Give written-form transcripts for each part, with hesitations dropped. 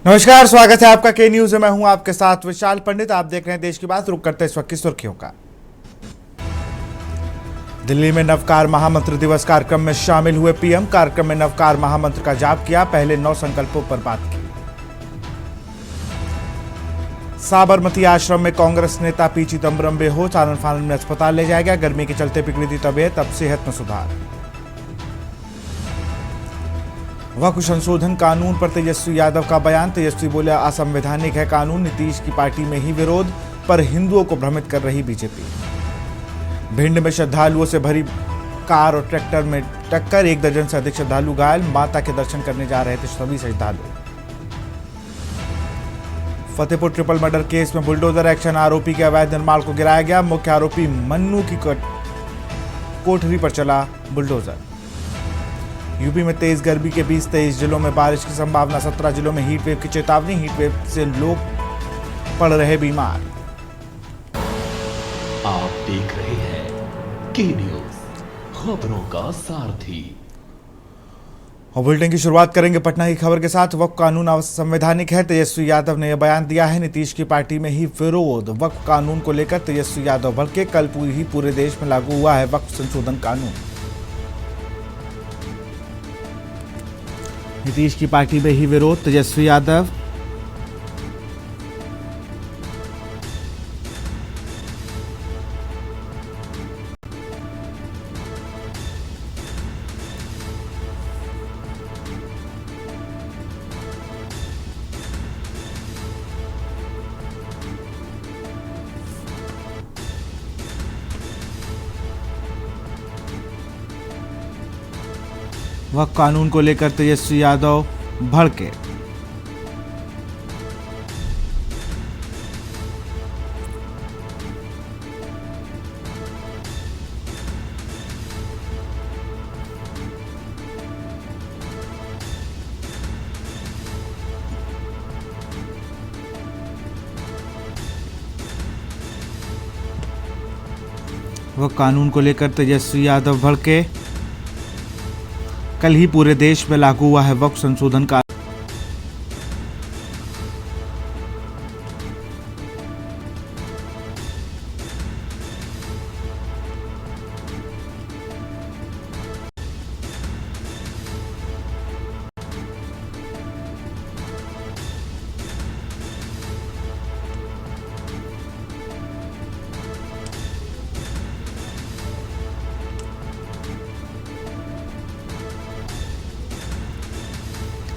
नमस्कार, स्वागत है आपका के न्यूज में। मैं हूं आपके साथ विशाल पंडित। आप देख रहे हैं देश की बात। रुक करते हैं इस वक्त की सुर्खियों का। दिल्ली में नवकार महामंत्र दिवस कार्यक्रम में शामिल हुए पीएम। कार्यक्रम में नवकार महामंत्र का जाप किया। पहले 9 संकल्पों पर बात की। साबरमती आश्रम में कांग्रेस नेता पी चिदंबरम बेहोश। आनंद फानन में अस्पताल ले जाया गया। गर्मी के चलते बिगड़ी थी तबीयत, अब सेहत में सुधार। वक्फ संशोधन कानून पर तेजस्वी यादव का बयान। तेजस्वी बोले असंवैधानिक है कानून। नीतीश की पार्टी में ही विरोध, पर हिंदुओं को भ्रमित कर रही बीजेपी। भिंड में श्रद्धालुओं से भरी कार और ट्रैक्टर में टक्कर। 1 दर्जन से अधिक श्रद्धालु घायल। माता के दर्शन करने जा रहे थे सभी श्रद्धालु। फतेहपुर ट्रिपल मर्डर केस में बुलडोजर एक्शन। आरोपी के अवैध निर्माण को गिराया गया। मुख्य आरोपी मन्नू की कोठरी पर चला बुलडोजर। यूपी में तेज गर्मी के बीच 23 जिलों में बारिश की संभावना। 17 जिलों में हीटवेव की चेतावनी। हीटवेव से लोग पड़ रहे बीमार। आप देख रहे हैं के न्यूज, खबरों का सारथी। और बुलेटिन की शुरुआत करेंगे पटना की खबर के साथ। वक्फ कानून असंवैधानिक है, तेजस्वी यादव ने यह बयान दिया है। नीतीश की पार्टी में ही विरोध। वक्फ कानून को लेकर तेजस्वी यादव भड़के। कल पूरे देश में लागू हुआ है वक्फ संशोधन कानून। नीतीश की पार्टी में ही विरोध। तेजस्वी यादव। वक्फ कानून को लेकर तेजस्वी यादव भड़के। वक्फ कानून को लेकर तेजस्वी यादव भड़के। कल ही पूरे देश में लागू हुआ है वक्फ संशोधन का।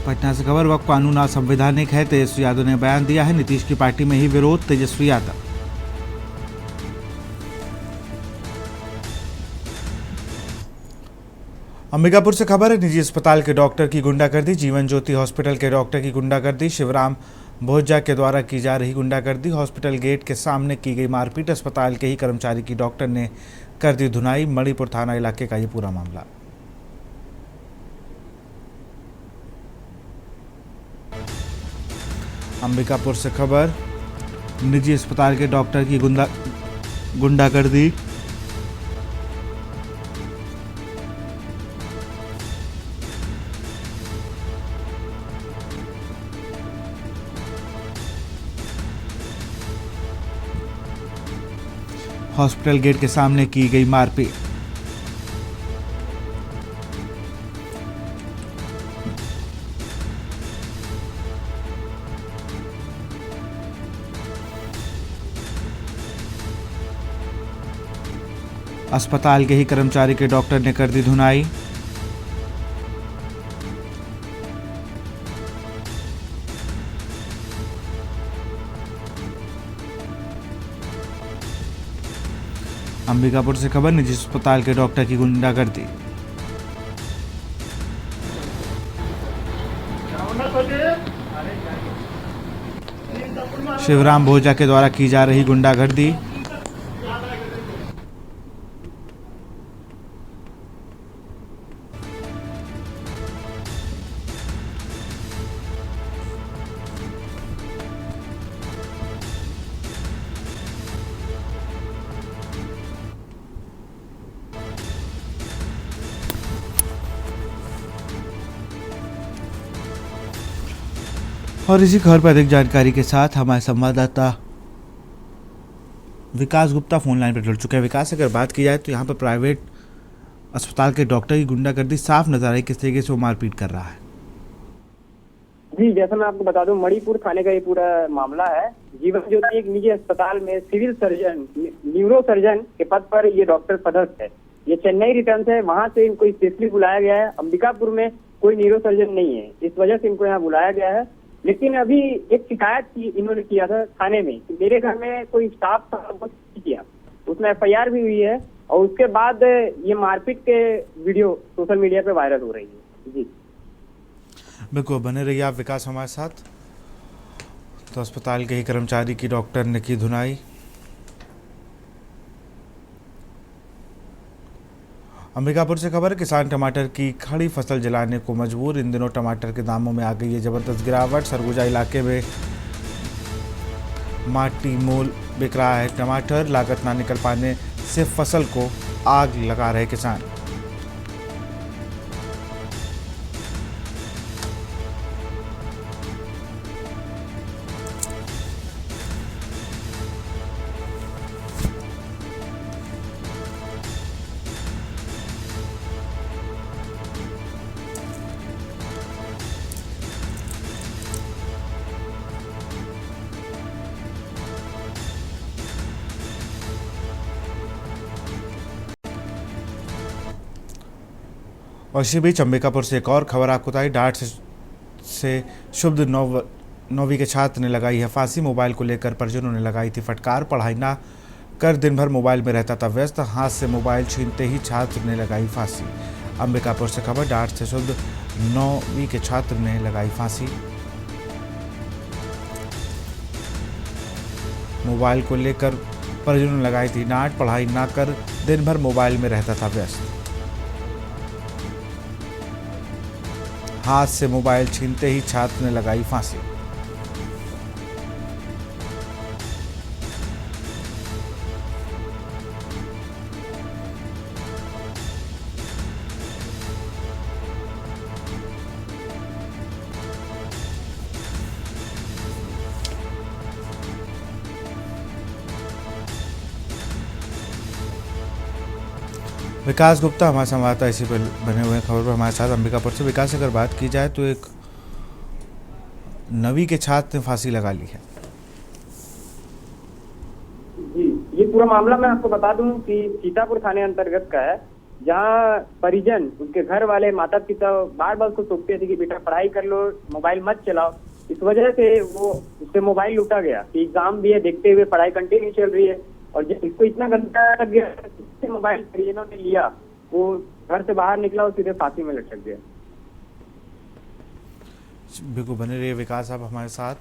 पटना से खबर। वक्फ कानून असंवैधानिक है, तेजस्वी यादव ने बयान दिया है। नीतीश की पार्टी में ही विरोध। तेजस्वी यादव। अंबिकापुर से खबर है। निजी अस्पताल के डॉक्टर की गुंडागर्दी। जीवन ज्योति हॉस्पिटल के डॉक्टर की गुंडागर्दी। शिवराम भोजा के द्वारा की जा रही गुंडागर्दी। हॉस्पिटल गेट के सामने की गई मारपीट। अस्पताल के ही कर्मचारी की डॉक्टर ने कर दी धुनाई। मणिपुर थाना इलाके का ये पूरा मामला। अंबिकापुर से खबर। निजी अस्पताल के डॉक्टर की गुंडागर्दी। हॉस्पिटल गेट के सामने की गई मारपीट। अस्पताल के ही कर्मचारी के डॉक्टर ने कर दी धुनाई। अंबिकापुर से खबर। निजी अस्पताल के डॉक्टर की गुंडागर्दी। शिवराम भोजा के द्वारा की जा रही गुंडागर्दी। और इसी खबर पर अधिक जानकारी के साथ हमारे संवाददाता विकास गुप्ता फोन लाइन पर जुड़ चुके हैं। विकास, अगर बात की जाए तो यहाँ पर प्राइवेट अस्पताल के डॉक्टर की गुंडागर्दी साफ नजर आ रही, किस तरीके से वो मारपीट कर रहा है। जी, जैसा मैं आपको बता दूं, मणिपुर थाने का ये पूरा मामला है। जीवन ज्योति एक निजी अस्पताल में सिविल सर्जन, न्यूरो सर्जन के पद पर ये डॉक्टर पदस्थ है। ये चेन्नई रिटर्न है, वहां से इनको स्पेशली बुलाया गया है। अंबिकापुर में कोई न्यूरो सर्जन नहीं है, इस वजह से इनको यहाँ बुलाया गया है। लेकिन अभी एक शिकायत की इन्होंने किया था थाने में कि मेरे घर में कोई स्टाफ था किया, उसमें FIR भी हुई है और उसके बाद ये मारपीट के वीडियो सोशल मीडिया पे वायरल हो रही है। जी बिल्कुल, बने रहिए आप विकास हमारे साथ। तो अस्पताल के ही कर्मचारी की डॉक्टर ने की धुनाई। अंबिकापुर से खबर, किसान टमाटर की खड़ी फसल जलाने को मजबूर। इन दिनों टमाटर के दामों में आ गई है जबरदस्त गिरावट। सरगुजा इलाके में माटी मोल बिक रहा है टमाटर। लागत ना निकल पाने से फसल को आग लगा रहे किसान। और इसी बीच अंबिकापुर से एक और खबर आपको बताई। डांट से शुद्ध नौवीं के छात्र ने लगाई है फांसी। मोबाइल को लेकर परिजनों ने लगाई थी फटकार। पढ़ाई ना कर दिन भर मोबाइल में रहता था व्यस्त, हाथ से मोबाइल छीनते ही छात्र ने लगाई फांसी। अंबिकापुर से खबर, डांट से शुद्ध 9वीं के छात्र ने लगाई फांसी। मोबाइल को लेकर परिजनों ने लगाई थी डांट। पढ़ाई ना कर दिन भर मोबाइल में रहता था व्यस्त, हाथ से मोबाइल छीनते ही छात्र ने लगाई फांसी। विकास गुप्ता हमारे संवाददाता इसी पर बने हुए खबर पर हमारे साथ अंबिकापुर से। विकास, अगर बात की जाए तो एक 9वीं के छात्र ने फांसी लगा ली है। जी, ये पूरा मामला मैं आपको बता दूं कि सीतापुर थाने अंतर्गत का है, जहां परिजन, उनके घर वाले, माता पिता बार बार उसको टोकते थे कि बेटा पढ़ाई कर लो, मोबाइल मत चलाओ। इस वजह से वो उससे मोबाइल लूटा गया कि एग्जाम भी है, देखते हुए पढ़ाई कंटिन्यू चल रही है। और जब इसको इतना गंदा लग गया, मोबाइल परिजनों ने लिया, वो घर से बाहर निकला और सीधे फांसी में लटक गया। बिल्कुल, बने रहिए विकास आप हमारे साथ।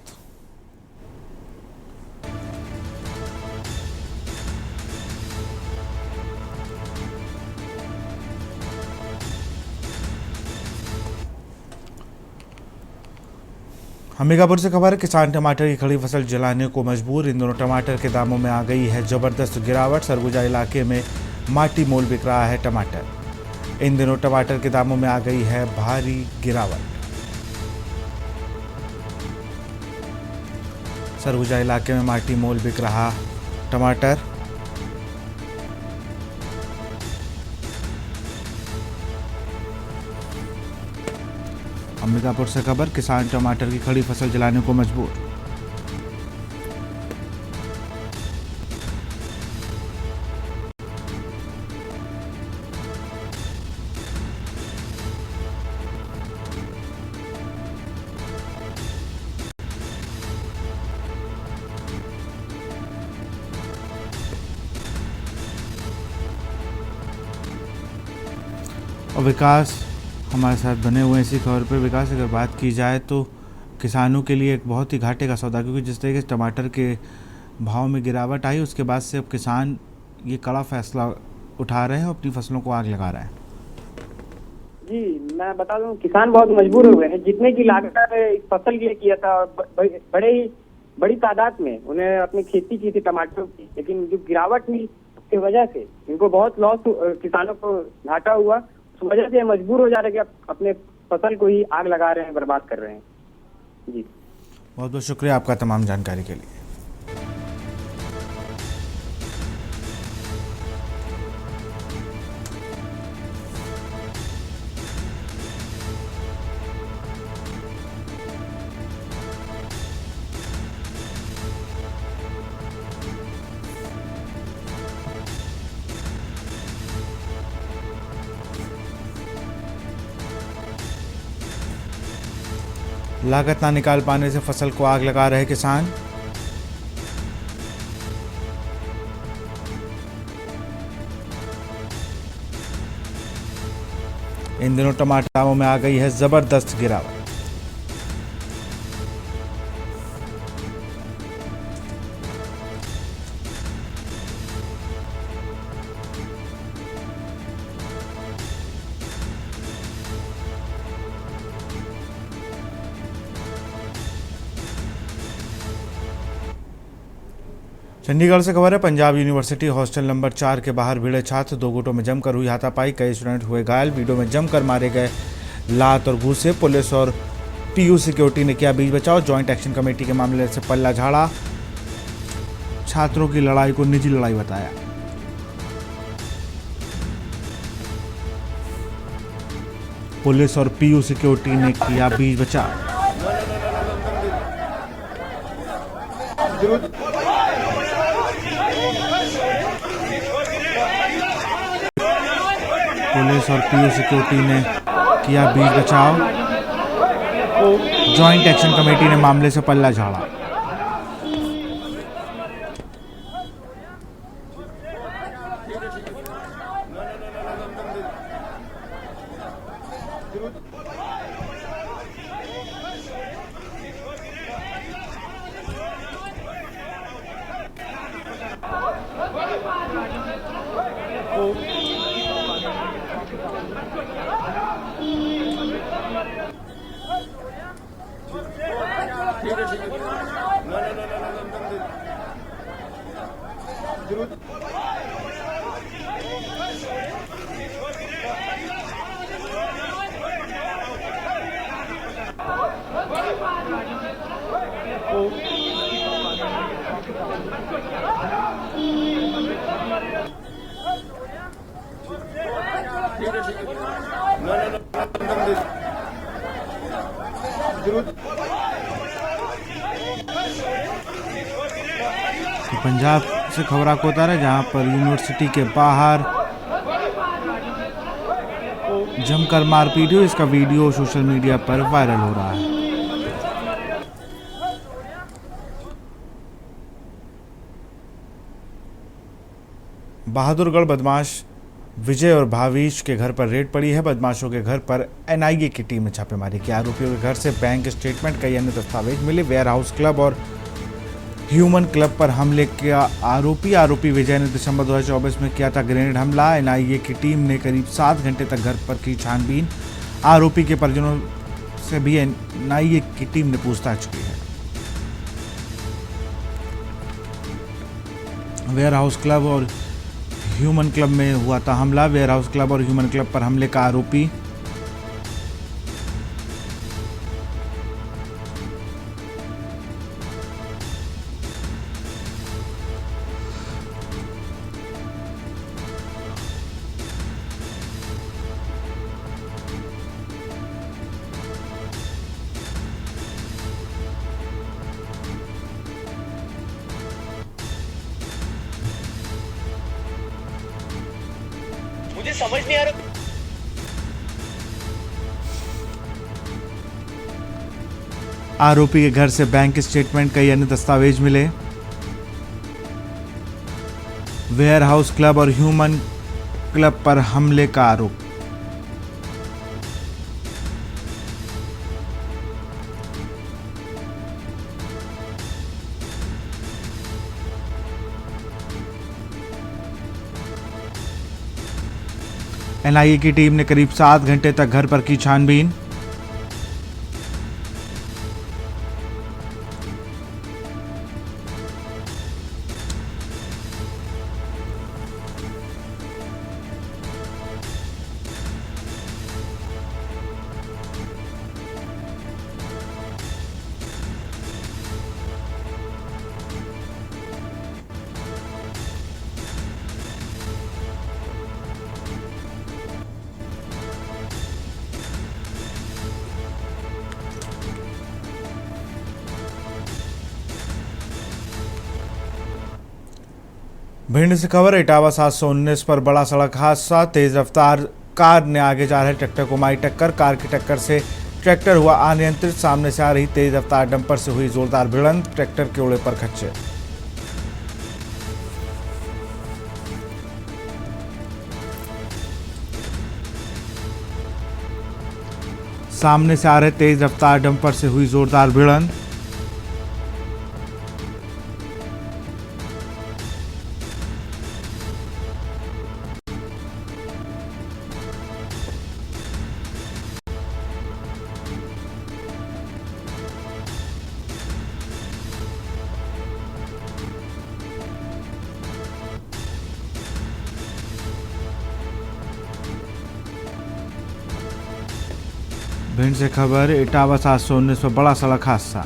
अंबिकापुर से खबर, किसान टमाटर की खड़ी फसल जलाने को मजबूर। इन दोनों टमाटर के दामों में आ गई है जबरदस्त गिरावट। सरगुजा इलाके में माटी मोल बिक रहा है टमाटर। इन दिनों टमाटर के दामों में आ गई है भारी गिरावट। सरगुजा इलाके में माटी मोल बिक रहा टमाटर। अंबिकापुर से खबर, किसान टमाटर की खड़ी फसल जलाने को मजबूर। और विकास हमारे साथ बने हुए इसी खबर पर। विकास, अगर बात की जाए तो किसानों के लिए एक बहुत ही घाटे का सौदा, क्योंकि जिस तरीके से टमाटर के भाव में गिरावट आई, उसके बाद से अब किसान ये कड़ा फैसला उठा रहे हैं और अपनी फसलों को आग लगा रहे हैं। जी, मैं बता दूं, किसान बहुत मजबूर हो गए हैं। जितने की लागत इस फसल के लिए किया था, बड़ी तादाद में उन्हें अपनी खेती की थी टमाटरों की, लेकिन जो गिरावट हुई उसकी वजह से इनको बहुत लॉस, किसानों को घाटा हुआ। उस वजह से मजबूर हो जा रहे हैं कि अपने फसल को ही आग लगा रहे हैं, बर्बाद कर रहे हैं। जी, बहुत बहुत शुक्रिया आपका तमाम जानकारी के लिए। लागत ना निकाल पाने से फसल को आग लगा रहे किसान। इन दिनों टमाटरों में आ गई है जबरदस्त गिरावट। चंडीगढ़ से खबर है, पंजाब यूनिवर्सिटी हॉस्टल नंबर 4 के बाहर भिड़े छात्र, दो गुटों में जमकर हुई हाथापाई, कई स्टूडेंट हुए घायल। वीडियो में जमकर मारे गए लात और घूसे। पुलिस और टीयू सिक्योरिटी ने किया बीच बचाव। जॉइंट एक्शन कमेटी के मामले से पल्ला झाड़ा, छात्रों की लड़ाई को निजी लड़ाई बताया। पुलिस और पीयू सिक्योरिटी ने किया बीच बचाव। पुलिस और पीयू सिक्योरिटी ने किया बीच बचाव। जॉइंट एक्शन कमेटी ने मामले से पल्ला झाड़ा। तो पंजाब से खबर आपको बता रहे हैं, जहां पर यूनिवर्सिटी के बाहर जमकर मारपीट हुई। इसका वीडियो सोशल मीडिया पर वायरल हो रहा है। बहादुरगढ़ बदमाश विजय और भावेश के घर पर रेड पड़ी है। बदमाशों के घर पर एनआईए की टीम ने छापेमारी की। आरोपियों के घर से बैंक स्टेटमेंट, कई अन्य दस्तावेज मिले। वेयर हाउस क्लब और ह्यूमन क्लब पर हमले का आरोपी विजय ने दिसंबर 2024 में किया था ग्रेनेड हमला। एनआईए की टीम ने करीब 7 घंटे तक घर पर की छानबीन। आरोपी के परिजनों से भी एनआईए की टीम ने पूछताछ की है। वेयर हाउस क्लब और ह्यूमन क्लब में हुआ था हमला। वेयर हाउस क्लब और ह्यूमन क्लब पर हमले का आरोपी मुझे समझ नहीं आ रहा। आरोपी के घर से बैंक स्टेटमेंट, कई अन्य दस्तावेज मिले। वेयर हाउस क्लब और ह्यूमन क्लब पर हमले का आरोप। एनआईए की टीम ने करीब 7 घंटे तक घर पर की छानबीन। भिंड से खबर इटावा 719 पर बड़ा सड़क हादसा। तेज रफ्तार कार ने आगे जा रहे ट्रैक्टर को मारी टक्कर। कार की टक्कर से ट्रैक्टर हुआ अनियंत्रित। सामने से आ रही तेज रफ्तार डंपर से हुई जोरदार भिड़ंत। ट्रैक्टर के उड़े पर खच्चे। सामने से आ रहे तेज रफ्तार डंपर से हुई जोरदार भिड़ंत। भिंड से खबर इटावा 719 पर बड़ा सड़क हादसा।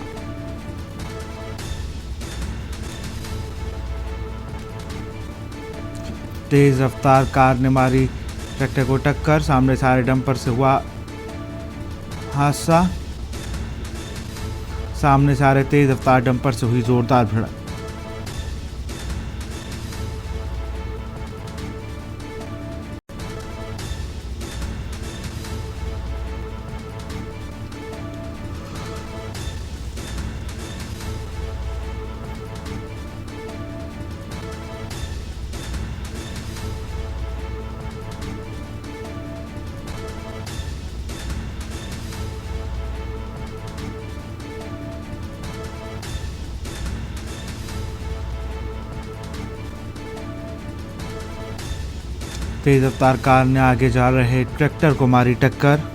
तेज रफ्तार कार ने मारी ट्रैक्टर को टक्कर। सामने से आ रहे डंपर से हुआ हादसा। सामने से आ रहे तेज रफ्तार डंपर से हुई जोरदार भिड़ंत। तेज रफ्तार कार ने आगे जा रहे ट्रैक्टर को मारी टक्कर।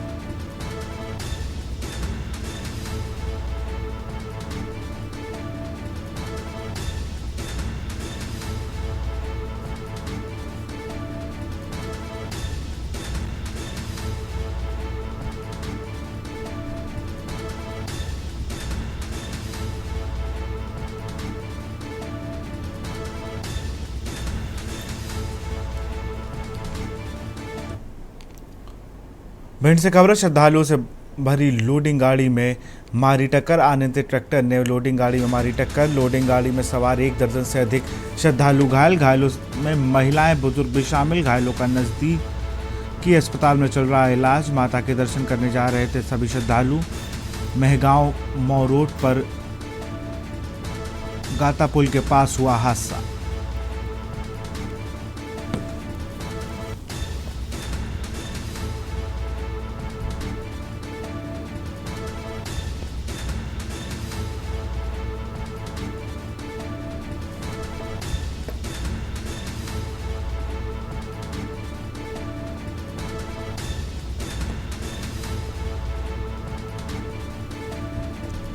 भिंड से खबर श्रद्धालुओं से भरी लोडिंग गाड़ी में मारी टक्कर। अनियंत्रित ट्रैक्टर ने लोडिंग गाड़ी में मारी टक्कर। लोडिंग गाड़ी में सवार 1 दर्जन से अधिक श्रद्धालु घायल। घायलों में महिलाएं बुजुर्ग भी शामिल। घायलों का नजदीकी अस्पताल में चल रहा है इलाज। माता के दर्शन करने जा रहे थे सभी श्रद्धालु। महगांव मौ रोड पर गाता पुल के पास हुआ हादसा।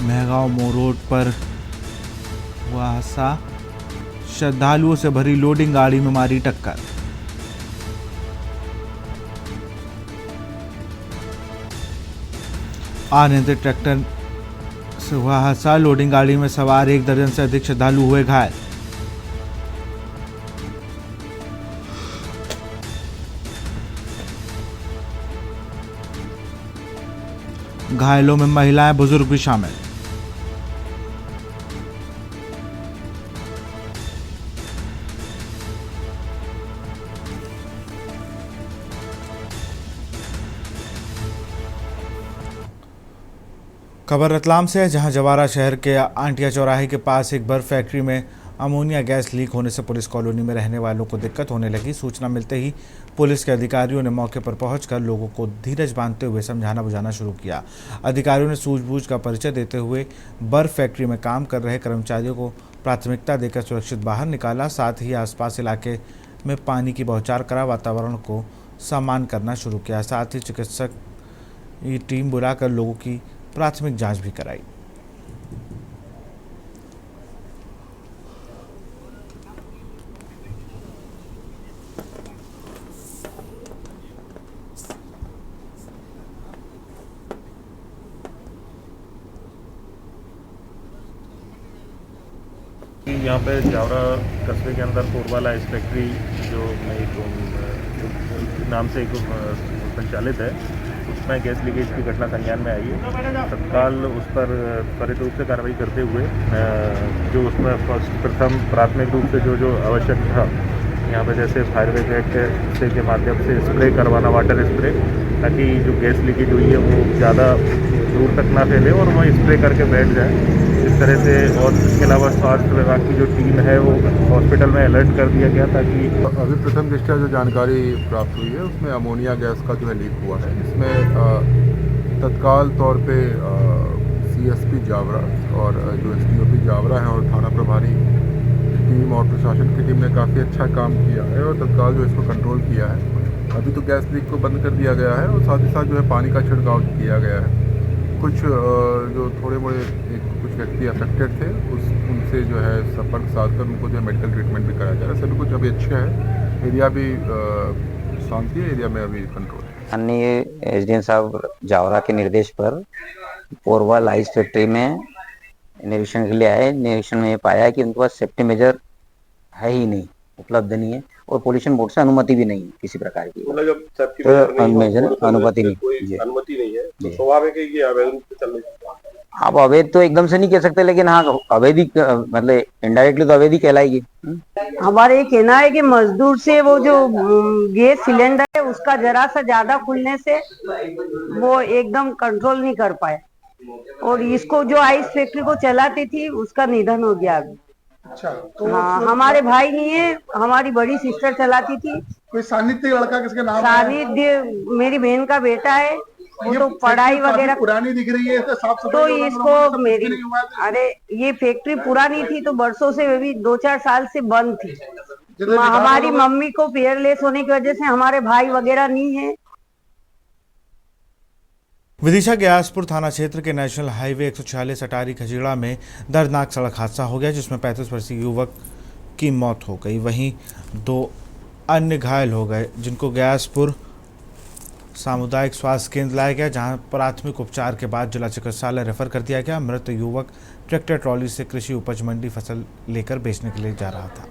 महगांव मो रोड पर हुआ हादसा। श्रद्धालुओं से भरी लोडिंग गाड़ी में मारी टक्कर। अनियंत्रित ट्रैक्टर से हुआ हादसा। लोडिंग गाड़ी में सवार 1 दर्जन से अधिक श्रद्धालु हुए घायल। घायलों में महिलाएं बुजुर्ग भी शामिल। खबर रतलाम से है, जहां जवारा शहर के आंटिया चौराहे के पास एक बर्फ फैक्ट्री में अमोनिया गैस लीक होने से पुलिस कॉलोनी में रहने वालों को दिक्कत होने लगी। सूचना मिलते ही पुलिस के अधिकारियों ने मौके पर पहुंचकर लोगों को धीरज बांधते हुए समझाना बुझाना शुरू किया। अधिकारियों ने सूझबूझ का परिचय देते हुए बर्फ फैक्ट्री में काम कर रहे कर्मचारियों को प्राथमिकता देकर सुरक्षित बाहर निकाला। साथ ही आसपास इलाके में पानी की बौछार करा वातावरण को सामान्य करना शुरू किया। साथ ही चिकित्सक की टीम बुलाकर लोगों की प्राथमिक जांच भी कराई। यहाँ पे जावरा कस्बे के अंदर कोरवाला आइस फैक्ट्री जो एक नाम से एक संचालित है, जिसमें गैस लीकेज की घटना संज्ञान में आई है, तत्काल उस पर त्वरित रूप से कार्रवाई करते हुए जो उसमें प्रथम प्राथमिक रूप से जो आवश्यक था, यहाँ पर जैसे फायर ब्रिगेड के माध्यम से स्प्रे करवाना, वाटर स्प्रे, ताकि जो गैस लीकेज हुई है वो ज़्यादा दूर तक ना फैले और वो स्प्रे करके बैठ जाए इस तरह से। और इसके अलावा स्वास्थ्य विभाग की जो टीम है वो हॉस्पिटल में अलर्ट कर दिया गया ताकि अभी प्रथम दृष्टया जो जानकारी प्राप्त हुई है उसमें अमोनिया गैस का जो है लीक हुआ है। इसमें तत्काल तौर पे CSP जावरा और जो SDOP जावरा हैं और थाना प्रभारी टीम और प्रशासन की टीम ने काफ़ी अच्छा काम किया है और तत्काल जो इसको कंट्रोल किया है। अभी तो गैस लीक को बंद कर दिया गया है और साथ ही साथ जो है पानी का छिड़काव किया गया है। कुछ जो थोड़े मोड़े कुछ व्यक्ति अफेक्टेड थे उनसे जो है संपर्क साध कर उनको जो है मेडिकल ट्रीटमेंट भी कराया जा रहा है। सभी कुछ अभी अच्छा है, एरिया भी शांति है, एरिया में अभी कंट्रोल है। माननीय SDM साहब जावरा के निर्देश पर पोरबल आइस फैक्ट्री में निरीक्षण के लिए आए। निरीक्षण में ये पाया है कि उनके पास सेफ्टी मेजर है ही नहीं, उपलब्ध नहीं है और पोल्यूशन बोर्ड से अनुमति भी नहीं है किसी प्रकार की। मतलब जब सेफ्टी मेजर अनुमति नहीं, अनुमति नहीं है तो स्वाभाविक है कि अवैध रूप से चल रही है। आप अवैध तो एकदम से नहीं कह सकते, लेकिन हाँ अवैध मतलब इनडायरेक्टली तो अवैध ही कहलाएगी। हमारा ये कहना है कि मजदूर से वो जो गैस सिलेंडर है उसका जरा सा ज्यादा खुलने से वो एकदम कंट्रोल नहीं कर पाए और इसको जो आइस फैक्ट्री को चलाती थी उसका निधन हो गया अभी। अच्छा, तो हाँ, हमारे भाई नहीं है, हमारी बड़ी सिस्टर चलाती थी। कोई सानिध्य लड़का किसके नाम? सानिध्य मेरी बहन का बेटा है, वो तो पढ़ाई वगैरह पुरानी दिख रही है, साफ तो इसको मेरी अरे ये फैक्ट्री पुरानी थी तो बरसों से भी 2-4 साल से बंद थी। हमारी मम्मी को पेयरलेस होने की वजह से हमारे भाई वगैरह नहीं है। विदिशा के आसपुर थाना क्षेत्र के नेशनल हाईवे 146 अटारी खजीड़ा में दर्दनाक सड़क हादसा हो गया जिसमें 35 वर्षीय युवक की मौत हो गई। वहीं 2 अन्य घायल हो गए जिनको ग्यासपुर सामुदायिक स्वास्थ्य केंद्र लाया गया, जहां प्राथमिक उपचार के बाद जिला चिकित्सालय रेफर कर दिया गया। मृत युवक ट्रैक्टर ट्रॉली से कृषि उपज मंडी फसल लेकर बेचने के लिए जा रहा था।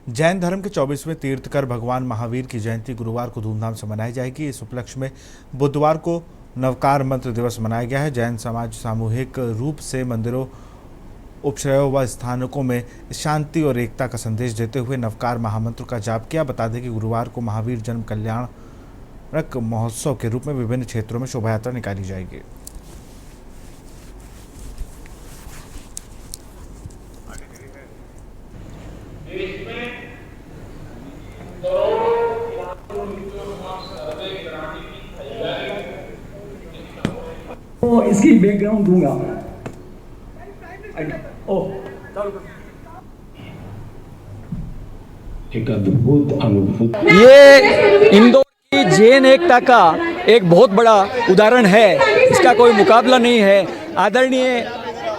जैन धर्म के 24वें तीर्थकर भगवान महावीर की जयंती गुरुवार को धूमधाम से मनाई जाएगी। इस उपलक्ष्य में बुधवार को नवकार मंत्र दिवस मनाया गया है। जैन समाज सामूहिक रूप से मंदिरों, उपश्रयों व स्थानकों में शांति और एकता का संदेश देते हुए नवकार महामंत्र का जाप किया। बता दें कि गुरुवार को महावीर जन्म कल्याणक महोत्सव के रूप में विभिन्न क्षेत्रों में शोभा यात्रा निकाली जाएगी। तो इसकी बैकग्राउंड दूंगा। एक अद्भुत अनुभूति। ये इंदौर की जैन एकता का एक बहुत बड़ा उदाहरण है, इसका कोई मुकाबला नहीं है। आदरणीय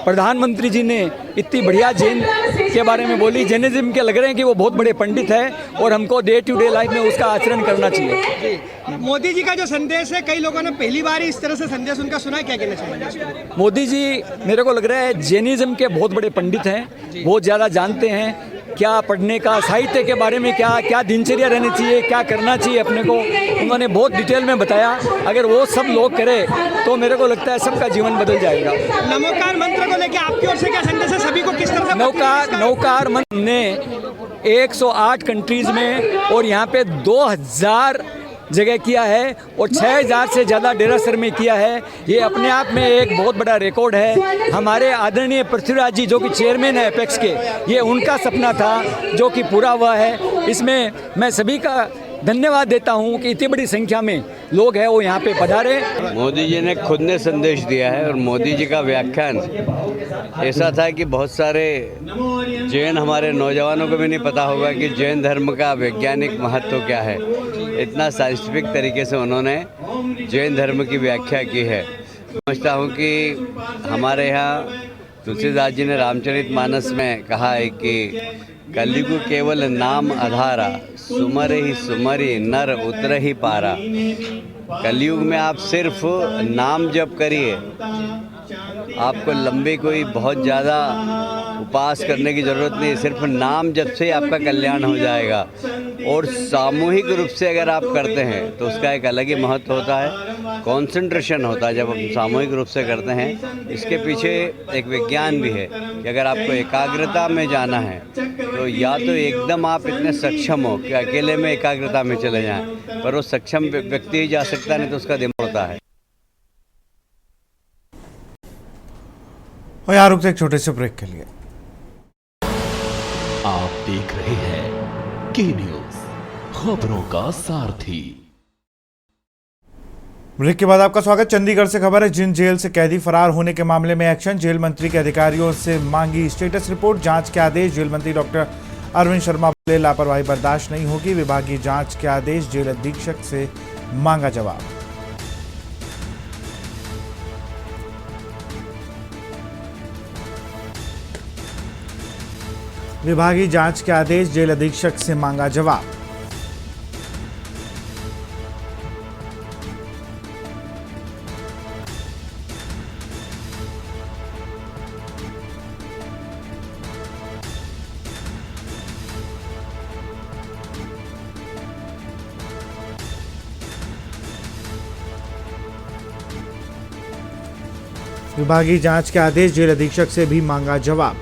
प्रधानमंत्री जी ने इतनी बढ़िया जैन के बारे में बोली। जैनिज्म के लग रहे हैं कि वो बहुत बड़े पंडित हैं और हमको डे टू डे लाइफ में उसका आचरण करना चाहिए। मोदी जी का जो संदेश है, कई लोगों ने पहली बार इस तरह से संदेश उनका सुना है, क्या कहना चाहिए? मोदी जी मेरे को लग रहा है जैनिज्म के बहुत बड़े पंडित हैं, बहुत ज़्यादा जानते हैं क्या पढ़ने का, साहित्य के बारे में क्या दिनचर्या रहनी चाहिए, क्या करना चाहिए अपने को, उन्होंने बहुत डिटेल में बताया। अगर वो सब लोग करें तो मेरे को लगता है सबका जीवन बदल जाएगा। नमोकार मंत्र को लेकर आपकी ओर से क्या संदेश है सभी को, किस तरह से? नवकार मंत्र ने 108 कंट्रीज में और यहाँ पे 2000 जगह किया है और 6000 से ज़्यादा डेरासर में किया है। ये अपने आप में एक बहुत बड़ा रिकॉर्ड है। हमारे आदरणीय पृथ्वीराज जी जो कि चेयरमैन है एपेक्स के, ये उनका सपना था जो कि पूरा हुआ है। इसमें मैं सभी का धन्यवाद देता हूँ कि इतनी बड़ी संख्या में लोग हैं वो यहाँ पे पधारे। मोदी जी ने खुद ने संदेश दिया है और मोदी जी का व्याख्यान ऐसा था कि बहुत सारे जैन हमारे नौजवानों को भी नहीं पता होगा कि जैन धर्म का वैज्ञानिक महत्व क्या है। इतना साइंटिफिक तरीके से उन्होंने जैन धर्म की व्याख्या की है। समझता हूँ कि हमारे यहाँ तुलसीदास जी ने रामचरितमानस में कहा है कि कलयुग केवल नाम आधारा, सुमर ही सुमरी नर उतर ही पारा। कलयुग में आप सिर्फ नाम जप करिए, आपको लंबे कोई बहुत ज़्यादा उपास करने की ज़रूरत नहीं है। सिर्फ नाम जप से आपका कल्याण हो जाएगा। और सामूहिक रूप से अगर आप करते हैं तो उसका एक अलग ही महत्व होता है, कंसंट्रेशन होता है जब हम सामूहिक रूप से करते हैं। इसके पीछे एक विज्ञान भी है कि अगर आपको एकाग्रता में जाना है तो या तो एकदम आप इतने सक्षम हो कि अकेले में एकाग्रता में चले जाएं, पर वो सक्षम व्यक्ति ही जा सकता नहीं तो उसका दिमाग होता है। और यहाँ रुकते एक छोटे से ब्रेक के लिए। आप देख रहे हैं के न्यूज, खबरों का सारथी। ब्रेक के बाद आपका स्वागत। चंडीगढ़ से खबर है, जिन जेल से कैदी फरार होने के मामले में एक्शन, जेल मंत्री के अधिकारियों से मांगी स्टेटस रिपोर्ट, जांच के आदेश। जेल मंत्री डॉक्टर अरविंद शर्मा बोले लापरवाही बर्दाश्त नहीं होगी, विभागीय जांच के आदेश। जेल अधीक्षक से मांगा जवाब। विभागीय जांच के आदेश, जेल अधीक्षक से मांगा जवाब। विभागीय जांच के आदेश, जेल अधीक्षक से भी मांगा जवाब।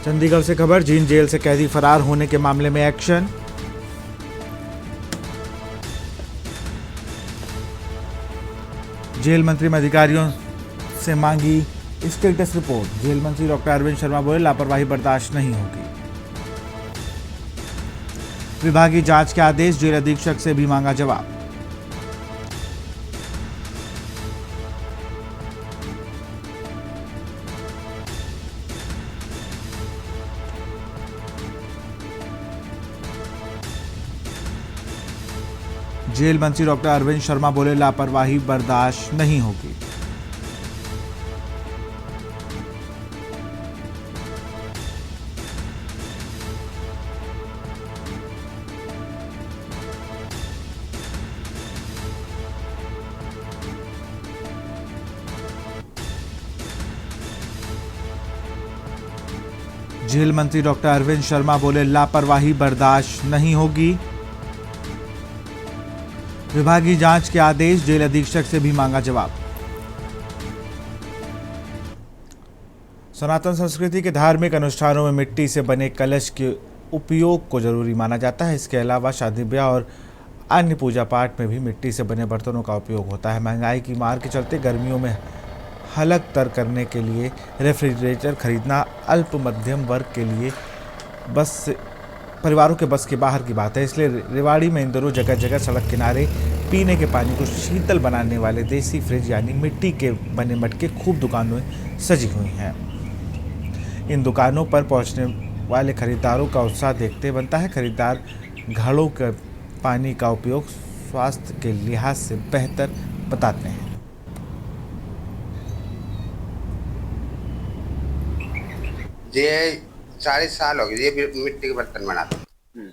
चंडीगढ़ से खबर, जींद जेल से कैदी फरार होने के मामले में एक्शन। जेल मंत्री में अधिकारियों से मांगी स्टेटस रिपोर्ट, जेल मंत्री डॉक्टर अरविंद शर्मा बोले लापरवाही बर्दाश्त नहीं होगी। विभागीय जांच के आदेश, जेल अधीक्षक से भी मांगा जवाब। जेल मंत्री डॉक्टर अरविंद शर्मा बोले लापरवाही बर्दाश्त नहीं होगी। जेल मंत्री डॉक्टर अरविंद शर्मा बोले लापरवाही बर्दाश्त नहीं होगी। विभागीय जांच के आदेश, जेल अधीक्षक से भी मांगा जवाब। सनातन संस्कृति के धार्मिक अनुष्ठानों में मिट्टी से बने कलश के उपयोग को जरूरी माना जाता है। इसके अलावा शादी ब्याह और अन्य पूजा पाठ में भी मिट्टी से बने बर्तनों का उपयोग होता है। महंगाई की मार के चलते गर्मियों में हलक तर करने के लिए रेफ्रिजरेटर खरीदना अल्प मध्यम वर्ग के लिए बस परिवारों के बस के बाहर की बात है। इसलिए रेवाड़ी में इन दिनों जगह जगह सड़क किनारे पीने के पानी को शीतल बनाने वाले देसी फ्रिज यानी मिट्टी के बने मटके खूब दुकानों में सजी हुई हैं। इन दुकानों पर पहुंचने वाले खरीदारों का उत्साह देखते बनता है। खरीदार घड़ों के पानी का उपयोग स्वास्थ्य के लिहाज से बेहतर बताते हैं। ये 40 साल हो गए ये मिट्टी के बर्तन बनाते हैं।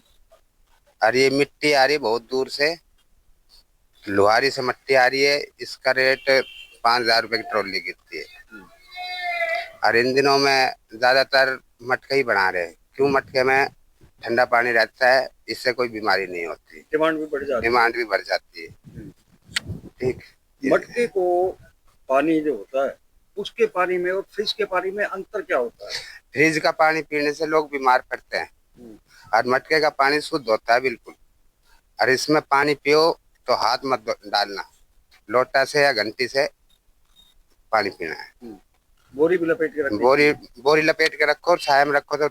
और ये मिट्टी आ रही है बहुत दूर से, लोहारी से मिट्टी आ रही है। इसका रेट 5,000 रुपए की ट्रॉली गिरती है। और इन दिनों में ज्यादातर मटके ही बना रहे हैं। क्यों? मटके में ठंडा पानी रहता है, इससे कोई बीमारी नहीं होती। डिमांड भी बढ़ जाती है। ठीक, मटके को पानी जो होता है उसके पानी में और फ्रिज के पानी में अंतर क्या होता है? फ्रिज का पानी पीने से लोग बीमार पड़ते हैं और मटके का पानी शुद्ध होता है बिल्कुल। और इसमें पानी पियो तो हाथ मत डालना, लोटा से या घंटी से पानी पीना है। बोरी भी लपेट के रखो। बोरी लपेट के रखो और छाया में रखो तो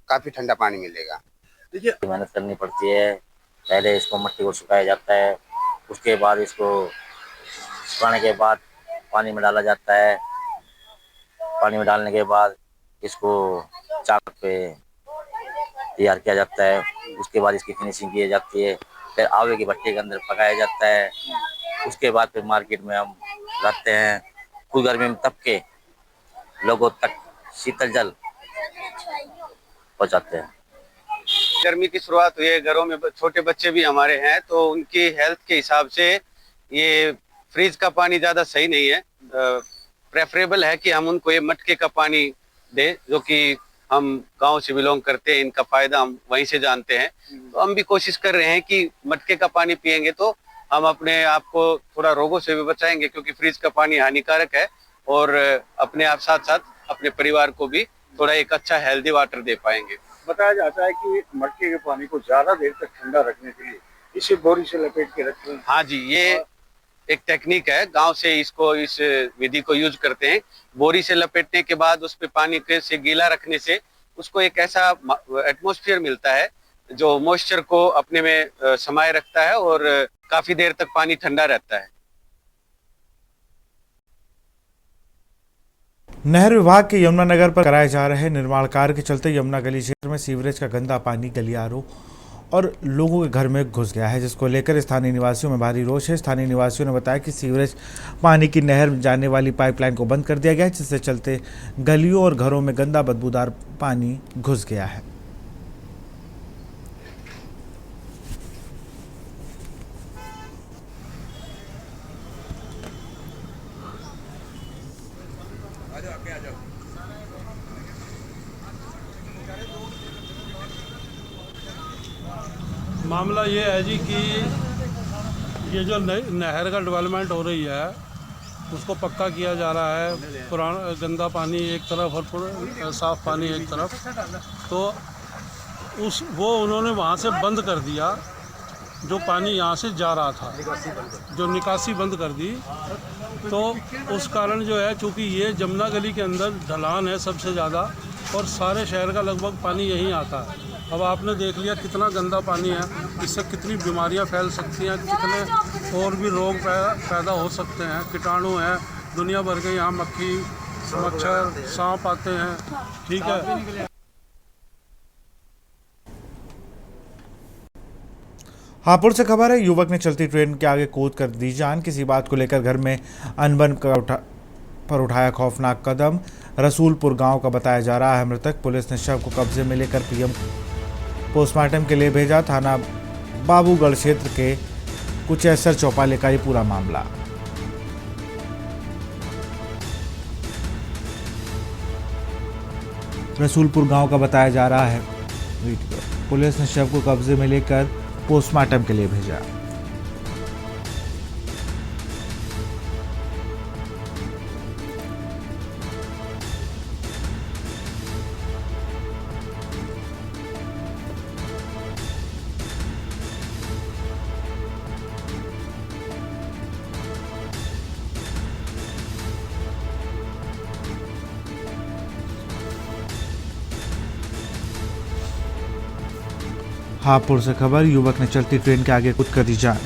काफी ठंडा पानी मिलेगा। देखिए, मेहनत करनी पड़ती है। पहले इसको मिट्टी को सुखाया जाता है, उसके बाद इसको सुखाने के बाद पानी में डाला जाता है। पानी में डालने के बाद इसको चाक पे तैयार किया जाता है। उसके बाद इसकी फिनिशिंग की जाती है। फिर आवे के भट्टे के अंदर पकाया जाता है। उसके बाद फिर मार्केट में हम लाते हैं। कुछ गर्मी में तब के लोगों तक शीतल जल पहुंचाते हैं। गर्मी की शुरुआत हुई है, घरों में छोटे बच्चे भी हमारे हैं, तो उनकी हेल्थ के हिसाब से ये फ्रिज का पानी ज़्यादा सही नहीं है। प्रेफरेबल है कि हम उनको ये मटके का पानी दें, जो कि हम गांव से बिलोंग करते हैं, इनका फायदा हम वहीं से जानते हैं। तो हम भी कोशिश कर रहे हैं कि मटके का पानी पिएंगे तो हम अपने आप को थोड़ा रोगों से भी बचाएंगे, क्योंकि फ्रिज का पानी हानिकारक है, और अपने आप साथ साथ अपने परिवार को भी थोड़ा एक अच्छा हेल्दी वाटर दे पाएंगे। बताया जाता है कि मटके के पानी को ज्यादा देर तक ठंडा रखने के लिए इसे बोरी से लपेट के रखते हैं। हाँ जी, ये एक टेक्निक है, गांव से इस विधि को यूज करते हैं। बोरी से लपेटने के बाद उस पे पानी से गीला रखने से उसको एक ऐसा एटमॉस्फेयर मिलता है जो मॉइस्चर को अपने में समाये रखता है, और काफी देर तक पानी ठंडा रहता है। नहर विभाग के यमुनानगर पर कराए जा रहे निर्माण कार्य के चलते यमुना गली क्षेत्र में सीवरेज का गंदा पानी गलियारों और लोगों के घर में घुस गया है, जिसको लेकर स्थानीय निवासियों में भारी रोष है। स्थानीय निवासियों ने बताया कि सीवरेज पानी की नहर में जाने वाली पाइपलाइन को बंद कर दिया गया है, जिससे चलते गलियों और घरों में गंदा बदबूदार पानी घुस गया है। मामला ये है जी कि ये जो नहर का डेवलपमेंट हो रही है उसको पक्का किया जा रहा है। पुराना गंदा पानी एक तरफ और साफ़ पानी एक तरफ, तो वो उन्होंने वहाँ से बंद कर दिया। जो पानी यहाँ से जा रहा था, जो निकासी बंद कर दी, तो उस कारण जो है, चूँकि ये जमुना गली के अंदर ढलान है सबसे ज़्यादा, और सारे शहर का लगभग पानी यहीं आता है। अब आपने देख लिया कितना गंदा पानी है, इससे कितनी बीमारियां फैल सकती हैं, कितने और भी रोग पैदा हो सकते हैं। कीटाणु हैं दुनिया भर के, यहाँ मक्खी, मच्छर, सांप आते हैं। ठीक है। हापुड़ से खबर है, युवक ने चलती ट्रेन के आगे कूद कर दी जान। किसी बात को लेकर घर में अनबन पर उठाया खौफनाक कदम। रसूलपुर गांव का बताया जा रहा है मृतक। पुलिस ने शव को कब्जे में लेकर पीएम पोस्टमार्टम के लिए भेजा। थाना बाबूगढ़ क्षेत्र के कुचैसर चौपाले का ये पूरा मामला। रसूलपुर गांव का बताया जा रहा है। पुलिस ने शव को कब्जे में लेकर पोस्टमार्टम के लिए भेजा। हापुड़ से खबर, युवक ने चलती ट्रेन के आगे कूद कर दी जान।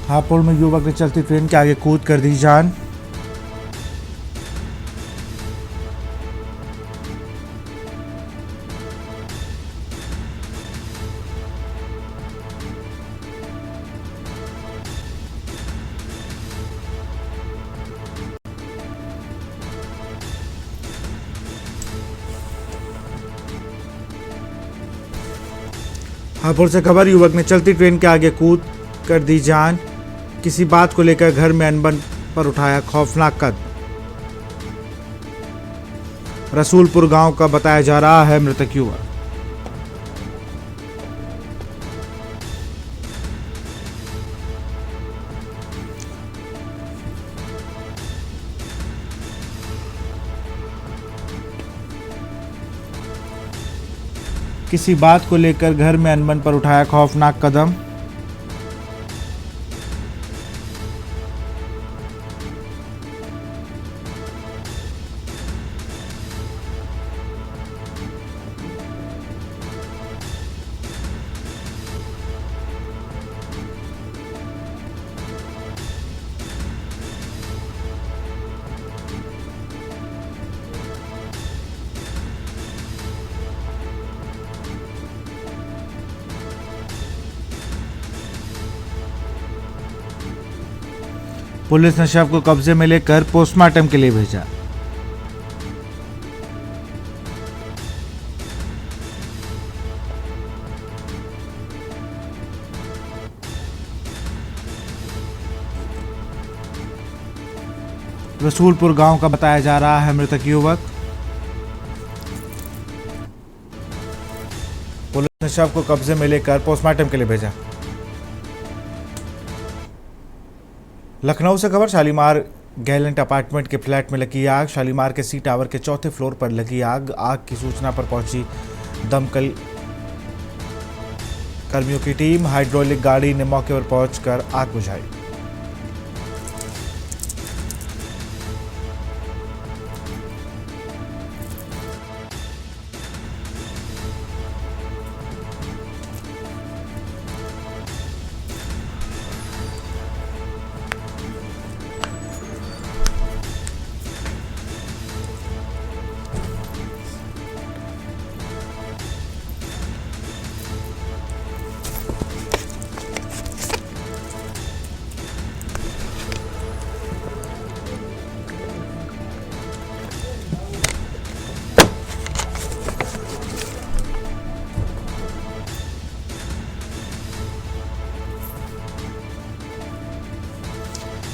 हापुड़ में युवक ने चलती ट्रेन के आगे कूद कर दी जान। हापुड़ से खबर, युवक ने चलती ट्रेन के आगे कूद कर दी जान। किसी बात को लेकर घर में अनबन पर उठाया खौफनाक कदम। रसूलपुर गांव का बताया जा रहा है मृतक युवक। किसी बात को लेकर घर में अनबन पर उठाया खौफनाक कदम। पुलिस ने शव को कब्जे में लेकर पोस्टमार्टम के लिए भेजा। रसूलपुर गांव का बताया जा रहा है मृतक युवक। पुलिस ने शव को कब्जे में लेकर पोस्टमार्टम के लिए भेजा। लखनऊ से खबर, शालीमार गैलेंट अपार्टमेंट के फ्लैट में लगी आग। शालीमार के सी टावर के चौथे फ्लोर पर लगी आग। आग की सूचना पर पहुंची दमकल कर्मियों की टीम। हाइड्रोलिक गाड़ी ने मौके पर पहुंचकर आग बुझाई।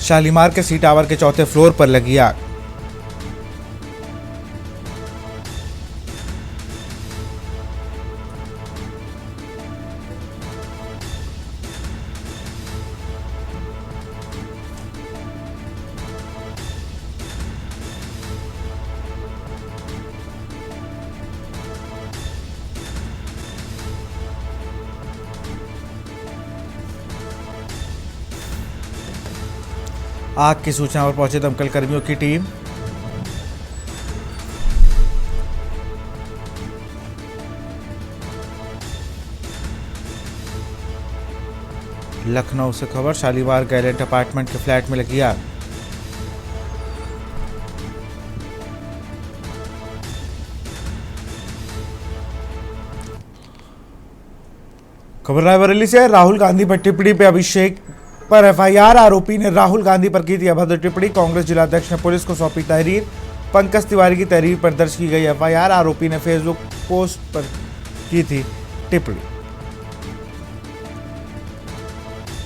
शालीमार के सी टावर के चौथे फ्लोर पर लगी आग। आग की सूचना पर पहुंचे दमकल कर्मियों की टीम। लखनऊ से खबर, शालीमार गैलेंट अपार्टमेंट के फ्लैट में लगी आग। खबर रायबरेली से, राहुल गांधी पर टिप्पणी पे अभिषेक पर एफआईआर। आरोपी ने राहुल गांधी पर की थी अभद्र टिप्पणी। कांग्रेस जिलाध्यक्ष ने पुलिस को सौंपी तहरीर। पंकज तिवारी की तहरीर पर दर्ज की गई एफआईआर। आरोपी ने फेसबुक पोस्ट पर की थी टिप्पणी।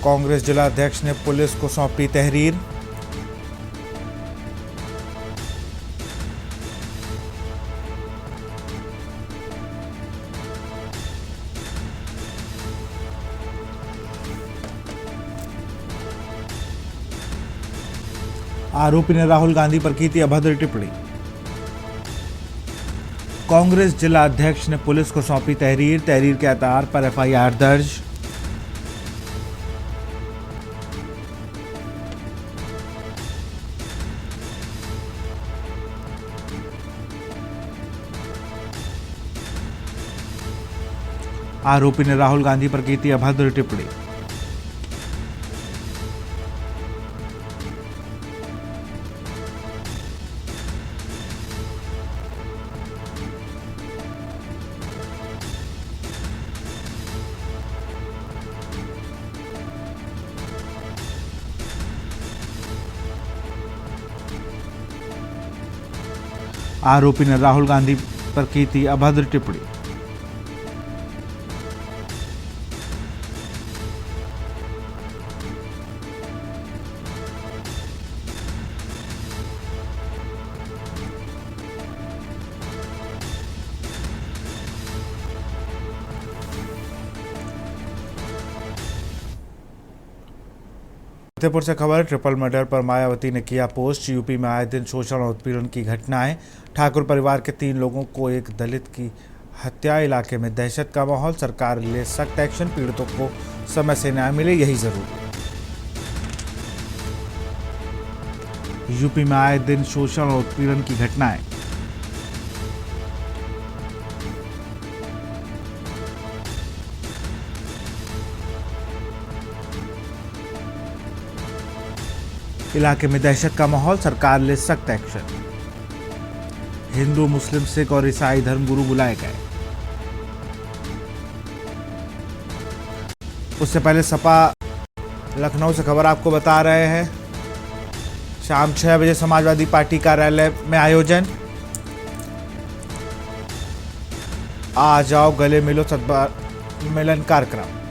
कांग्रेस जिलाध्यक्ष ने पुलिस को सौंपी तहरीर। आरोपी ने राहुल गांधी पर की थी अभद्र टिप्पणी। कांग्रेस जिला अध्यक्ष ने पुलिस को सौंपी तहरीर। तहरीर के आधार पर एफआईआर दर्ज। आरोपी ने राहुल गांधी पर की थी अभद्र टिप्पणी। आरोपी ने राहुल गांधी पर की थी अभद्र टिप्पणी। फतेहपुर से खबर, ट्रिपल मर्डर पर मायावती ने किया पोस्ट। यूपी में आए दिन शोषण और उत्पीड़न की घटनाएं। ठाकुर परिवार के 3 लोगों को एक दलित की हत्या, इलाके में दहशत का माहौल, सरकार ले सख्त एक्शन, पीड़ितों को समय से न्याय मिले यही जरूरी। यूपी में आए दिन शोषण और उत्पीड़न की घटनाएं। इलाके में दहशत का माहौल, सरकार ले सख्त एक्शन। हिंदू, मुस्लिम, सिख और ईसाई धर्मगुरु बुलाए गए। उससे पहले सपा लखनऊ से खबर आपको बता रहे हैं। शाम 6 बजे समाजवादी पार्टी कार्यालय में आयोजन। आ जाओ गले मिलो मिलन कार्यक्रम।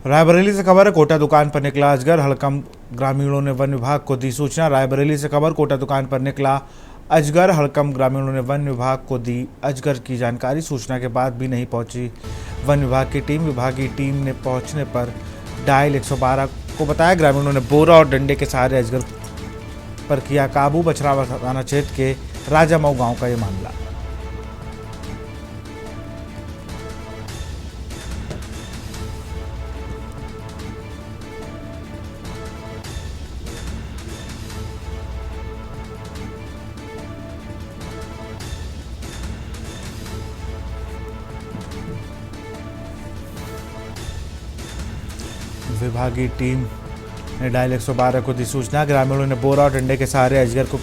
रायबरेली से खबर है, कोटा दुकान पर निकला अजगर, हड़कंप, ग्रामीणों ने वन विभाग को दी सूचना। रायबरेली से खबर, कोटा दुकान पर निकला अजगर, हड़कंप, ग्रामीणों ने वन विभाग को दी अजगर की जानकारी। सूचना के बाद भी नहीं पहुंची वन विभाग की टीम। विभागीय टीम ने पहुंचने पर डायल 112 को बताया। ग्रामीणों ने बोरा और डंडे के सहारे अजगर पर किया काबू। बछरावा थाना क्षेत्र के राजामऊ गांव का ये मामला। विभागीय टीम ने डायल 112 को दी सूचना। ग्रामीणों ने बोरा और डंडे के सहारे अजगर को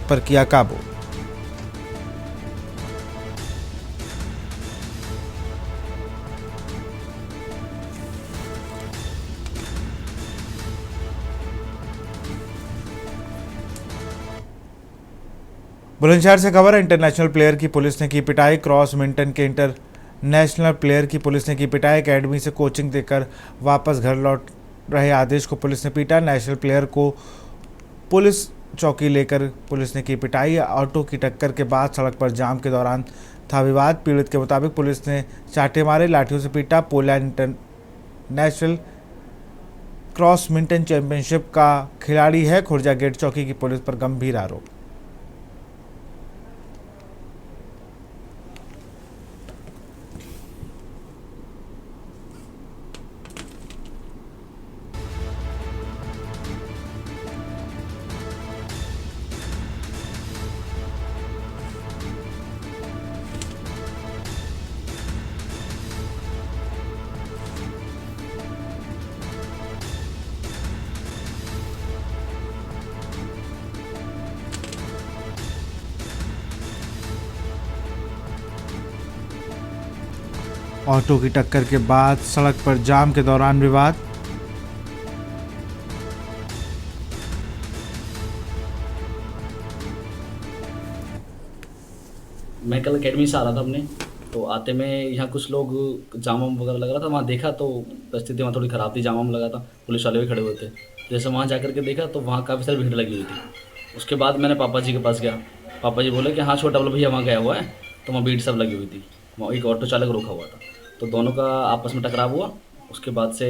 पर किया काबू। बुलंदशहर से खबर है, इंटरनेशनल प्लेयर की पुलिस ने की पिटाई। क्रॉस मिल्टन के इंटरनेशनल प्लेयर की पुलिस ने की पिटाई। एकेडमी से कोचिंग देकर वापस घर लौट रहे आदेश को पुलिस ने पीटा। नेशनल प्लेयर को पुलिस चौकी लेकर पुलिस ने की पिटाई। ऑटो की टक्कर के बाद सड़क पर जाम के दौरान था विवाद। पीड़ित के मुताबिक पुलिस ने चाटे मारे, लाठियों से पीटा। Poland international cross Milton championship का खिलाड़ी है। खुर्जा गेट चौकी की पुलिस पर गंभीर आरोप। ऑटो की टक्कर के बाद सड़क पर जाम के दौरान विवाद। मैं कल अकेडमी से आ रहा था अपने, तो आते में यहाँ कुछ लोग जाम वगैरह लग रहा था। वहाँ देखा तो परिस्थिति वहाँ थोड़ी ख़राब थी, जाम लगा था, पुलिस वाले भी खड़े हुए थे। जैसे वहाँ जाकर के देखा तो वहाँ काफ़ी सारी भीड़ लगी हुई थी। उसके बाद मैंने पापा जी के पास गया। पापा जी बोले कि हाँ छोटा वाला भैया वहाँ गया हुआ है, तो वहाँ भीड़ सब लगी हुई थी। वहाँ एक ऑटो चालक रुका हुआ था, तो दोनों का आपस में टकराव हुआ। उसके बाद से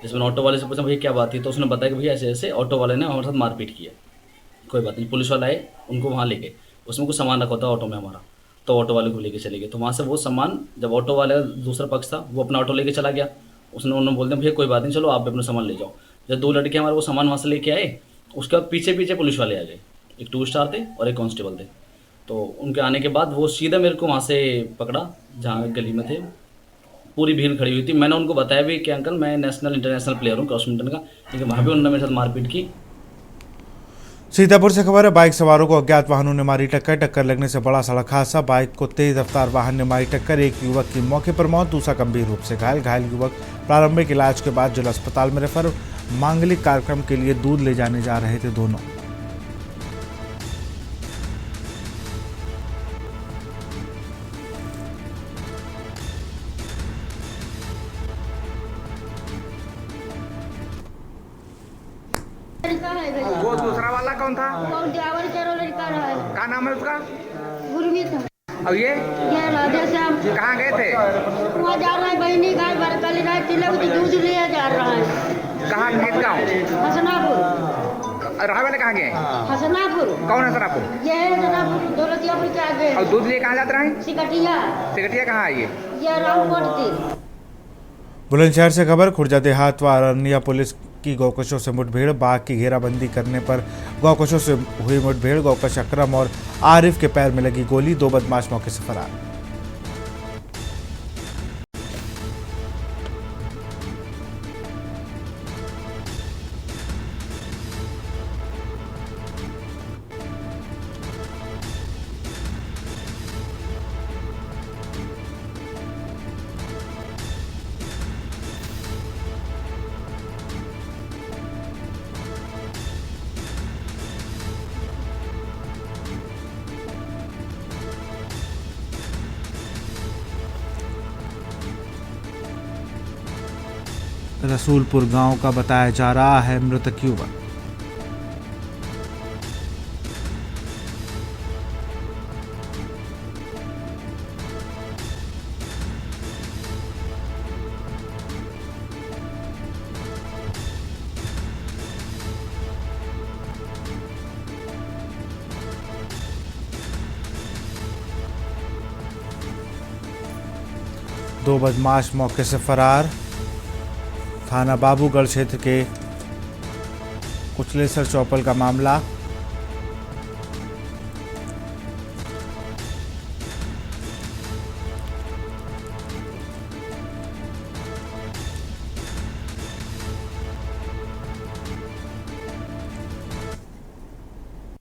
जिसमें ऑटो वाले से पूछा भैया क्या बात थी, तो उसने बताया कि भैया ऐसे ऐसे ऑटो वाले ने हमारे साथ मारपीट की है। कोई बात नहीं, पुलिस वाले आए, उनको वहाँ ले गए। उसमें कुछ सामान रखा था ऑटो में हमारा, तो ऑटो वाले को लेके चले गए। तो वहाँ से वो सामान, जब ऑटो वाले दूसरा पक्ष था वो अपना ऑटो लेके चला गया। उन्होंने बोल दिया भैया कोई बात नहीं, चलो आप भी अपना सामान ले जाओ। जब दो लड़के हमारे वो सामान वहाँ से लेके आए, उसके बाद पीछे पीछे पुलिस वाले आ गए। एक 2 स्टार थे और एक कांस्टेबल थे। तो उनके आने के बाद वो सीधा मेरे को वहाँ से पकड़ा, जहाँ गली में थे। पूरी भीड़ खड़ी हुई थी। मैंने उनको बताया भी कि अंकल मैं नेशनल इंटरनेशनल प्लेयर हूँ क्रॉस मिल्टन का, लेकिन वहाँ भी उन्होंने मेरे साथ मारपीट की। सीतापुर से खबर है, बाइक सवारों को अज्ञात वाहनों ने मारी टक्कर लगने से बड़ा सड़क हादसा। बाइक को तेज रफ्तार वाहन ने मारी टक्कर। एक युवक की मौके पर मौत, दूसरा गंभीर रूप से घायल युवक प्रारंभिक इलाज के बाद जिला अस्पताल में रेफर। मांगलिक कार्यक्रम के लिए दूध ले जाने जा रहे थे दोनों। वो दूसरा वाला कौन था? क्या नाम है उसका? गुरमीत। अब ये राधे श्याम कहाँ गए थे? वहाँ जा रहा है, बहनी गाय बरकली राय तिलक दूध लिया जा रहा है। कहाँ, किस गाँव? हसनापुर। राह वाले कहाँ गए? हसनापुर। कौन हसनापुर? ये है हसनापुर, दौलतियापुर के आगे। और दूध लिए कहाँ जाते रहे? सिकटिया। सिकटिया कहाँ है ये रामकोट थी। बुलंदशहर से खबर, खुर्जा देहात व अरनिया पुलिस की गौकशों से मुठभेड़। बाघ की घेराबंदी करने पर गौकशों से हुई मुठभेड़। गौकश अकरम और आरिफ के पैर में लगी गोली, 2 बदमाश मौके से फरार। रसूलपुर गांव का बताया जा रहा है मृतक युवक। दो बदमाश मौके से फरार। थाना बाबूगढ़ क्षेत्र के कुचलेसर चौपल का मामला।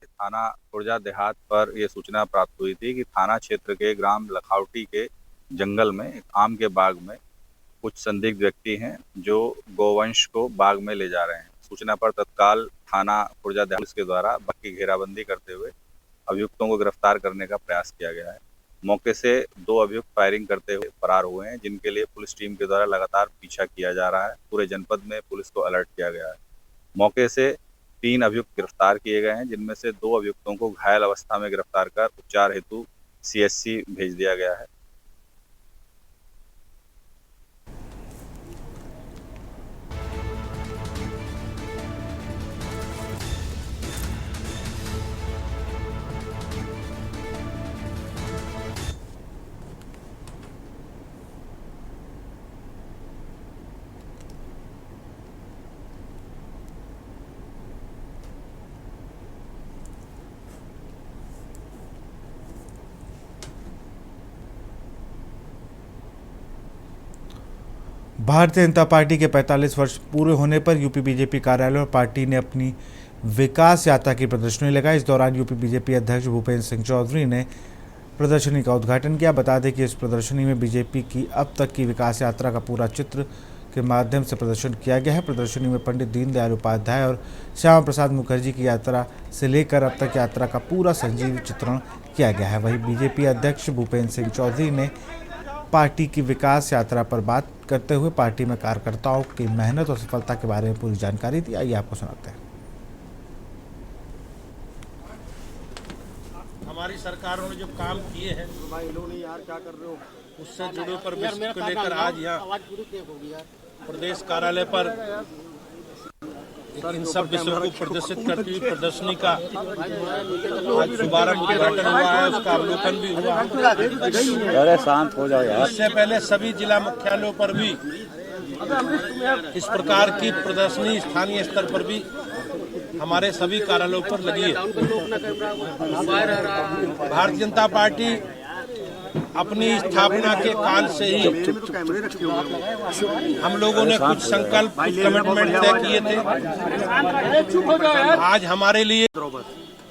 थाना खुर्जा देहात पर यह सूचना प्राप्त हुई थी कि थाना क्षेत्र के ग्राम लखावटी के जंगल में एक आम के बाग में कुछ संदिग्ध व्यक्ति हैं जो गौवंश को बाग में ले जा रहे हैं। सूचना पर तत्काल थाना खुर्जा देहात के द्वारा बाग की घेराबंदी करते हुए अभियुक्तों को गिरफ्तार करने का प्रयास किया गया है। मौके से 2 अभियुक्त फायरिंग करते हुए फरार हुए हैं, जिनके लिए पुलिस टीम के द्वारा लगातार पीछा किया जा रहा है। पूरे जनपद में पुलिस को अलर्ट किया गया है। मौके से 3 अभियुक्त गिरफ्तार किए गए हैं, जिनमें से 2 अभियुक्तों को घायल अवस्था में गिरफ्तार कर उपचार हेतु CSC भेज दिया गया है। भारतीय जनता पार्टी के 45 वर्ष पूरे होने पर यूपी बीजेपी कार्यालय और पार्टी ने अपनी विकास यात्रा की प्रदर्शनी लगाई। इस दौरान यूपी बीजेपी अध्यक्ष भूपेंद्र सिंह चौधरी ने प्रदर्शनी का उद्घाटन किया। बता दें कि इस प्रदर्शनी में बीजेपी की अब तक की विकास यात्रा का पूरा चित्र के माध्यम से प्रदर्शन किया गया है। प्रदर्शनी में पंडित दीनदयाल उपाध्याय और श्यामा प्रसाद मुखर्जी की यात्रा से लेकर अब तक यात्रा का पूरा सजीव चित्रण किया गया है। वहीं बीजेपी अध्यक्ष भूपेंद्र सिंह चौधरी ने पार्टी की विकास यात्रा पर बात करते हुए पार्टी में कार्यकर्ताओं की मेहनत और सफलता के बारे में पूरी जानकारी दी। आइए आपको सुनाते हैं। हमारी सरकारों ने जो काम किए हैं उससे जुड़े पर विषय को लेकर आज यहाँ प्रदेश कार्यालय पर इन सब विषयों को प्रदर्शित करती हुई प्रदर्शनी का आज शुभारंभ उद्घाटन हुआ है, उसका अवलोकन भी हुआ। अरे शांत हो जाओ यार। इससे पहले सभी जिला मुख्यालयों पर भी इस प्रकार की प्रदर्शनी स्थानीय स्तर पर भी हमारे सभी कार्यालयों पर लगी है। भारतीय जनता पार्टी अपनी स्थापना के काल से ही हम लोगों ने कुछ संकल्प, कुछ कमिटमेंट तय किए थे। आज हमारे लिए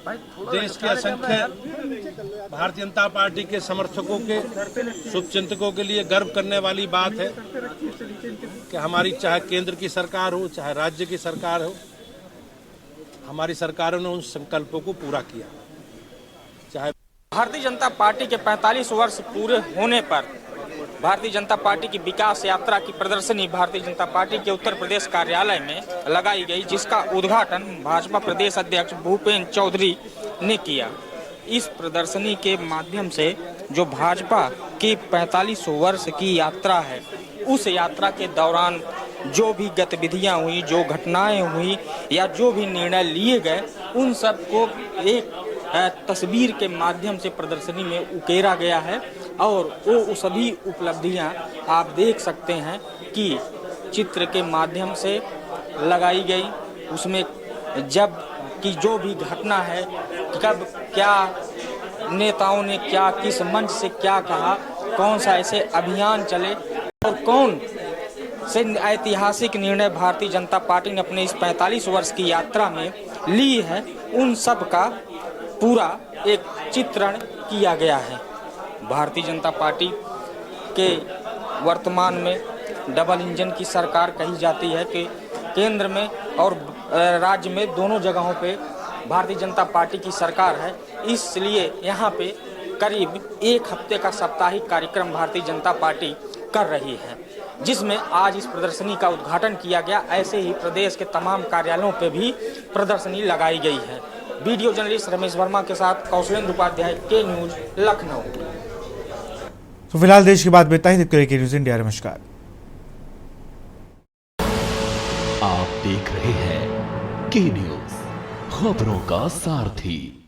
देश के असंख्य भारतीय जनता पार्टी के समर्थकों के, शुभचिंतकों के लिए गर्व करने वाली बात है कि हमारी चाहे केंद्र की सरकार हो, चाहे राज्य की सरकार हो, हमारी सरकारों ने उन संकल्पों को पूरा किया। चाहे भारतीय जनता पार्टी के 45 वर्ष पूरे होने पर भारतीय जनता पार्टी की विकास यात्रा की प्रदर्शनी भारतीय जनता पार्टी के उत्तर प्रदेश कार्यालय में लगाई गई, जिसका उद्घाटन भाजपा प्रदेश अध्यक्ष भूपेंद्र चौधरी ने किया। इस प्रदर्शनी के माध्यम से जो भाजपा की 45 वर्ष की यात्रा है, उस यात्रा के दौरान जो भी गतिविधियां हुई, जो घटनाएं हुई या जो भी निर्णय लिए गए, उन सब को एक तस्वीर के माध्यम से प्रदर्शनी में उकेरा गया है। और वो सभी उपलब्धियां आप देख सकते हैं कि चित्र के माध्यम से लगाई गई। उसमें जब की जो भी घटना है, कब क्या नेताओं ने क्या, किस मंच से क्या कहा, कौन सा ऐसे अभियान चले और कौन से ऐतिहासिक निर्णय भारतीय जनता पार्टी ने अपने इस 45 वर्ष की यात्रा में ली है, उन सब का पूरा एक चित्रण किया गया है। भारतीय जनता पार्टी के वर्तमान में डबल इंजन की सरकार कही जाती है कि केंद्र में और राज्य में दोनों जगहों पे भारतीय जनता पार्टी की सरकार है। इसलिए यहाँ पे करीब एक हफ्ते का साप्ताहिक कार्यक्रम भारतीय जनता पार्टी कर रही है, जिसमें आज इस प्रदर्शनी का उद्घाटन किया गया। ऐसे ही प्रदेश के तमाम कार्यालयों पे भी प्रदर्शनी लगाई गई है। वीडियो जर्नलिस्ट रमेश वर्मा के साथ कौशलेंद्र उपाध्याय, के न्यूज, लखनऊ। तो फिलहाल देश की बात बेता ही के न्यूज इंडिया। नमस्कार। आप देख रहे हैं के न्यूज, खबरों का सारथी।